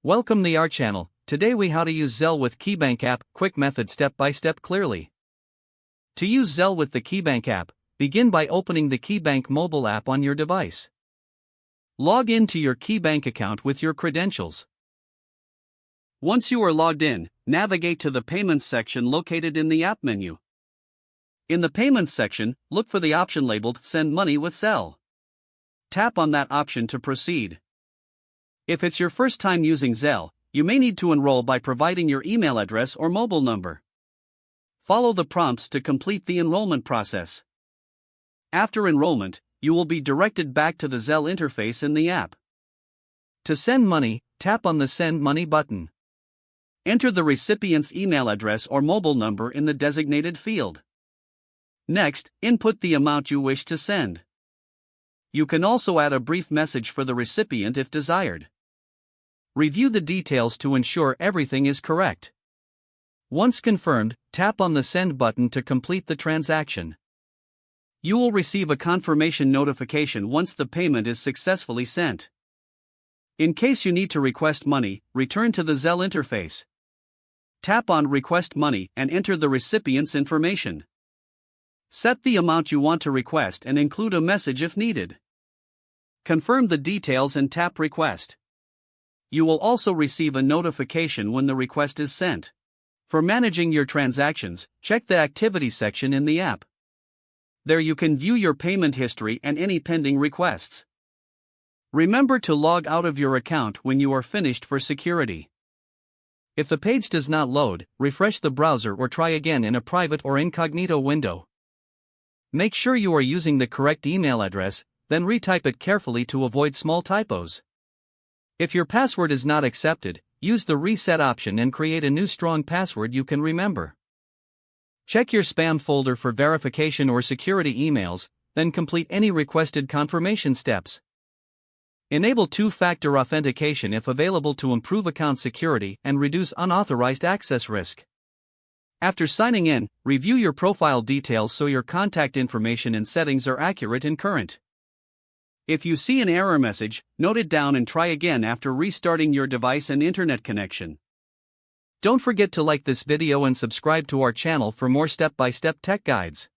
Welcome to our channel. Today we how to use Zelle with KeyBank app, quick method step by step clearly. To use Zelle with the KeyBank app, begin by opening the KeyBank mobile app on your device. Log in to your KeyBank account with your credentials. Once you are logged in, navigate to the Payments section located in the app menu. In the Payments section, look for the option labeled Send Money with Zelle. Tap on that option to proceed. If it's your first time using Zelle, you may need to enroll by providing your email address or mobile number. Follow the prompts to complete the enrollment process. After enrollment, you will be directed back to the Zelle interface in the app. To send money, tap on the Send Money button. Enter the recipient's email address or mobile number in the designated field. Next, input the amount you wish to send. You can also add a brief message for the recipient if desired. Review the details to ensure everything is correct. Once confirmed, tap on the Send button to complete the transaction. You will receive a confirmation notification once the payment is successfully sent. In case you need to request money, return to the Zelle interface. Tap on Request Money and enter the recipient's information. Set the amount you want to request and include a message if needed. Confirm the details and tap Request. You will also receive a notification when the request is sent. For managing your transactions, check the Activity section in the app. There you can view your payment history and any pending requests. Remember to log out of your account when you are finished for security. If the page does not load, refresh the browser or try again in a private or incognito window. Make sure you are using the correct email address, then retype it carefully to avoid small typos. If your password is not accepted, use the Reset option and create a new strong password you can remember. Check your spam folder for verification or security emails, then complete any requested confirmation steps. Enable two-factor authentication if available to improve account security and reduce unauthorized access risk. After signing in, review your profile details so your contact information and settings are accurate and current. If you see an error message, note it down and try again after restarting your device and internet connection. Don't forget to like this video and subscribe to our channel for more step-by-step tech guides.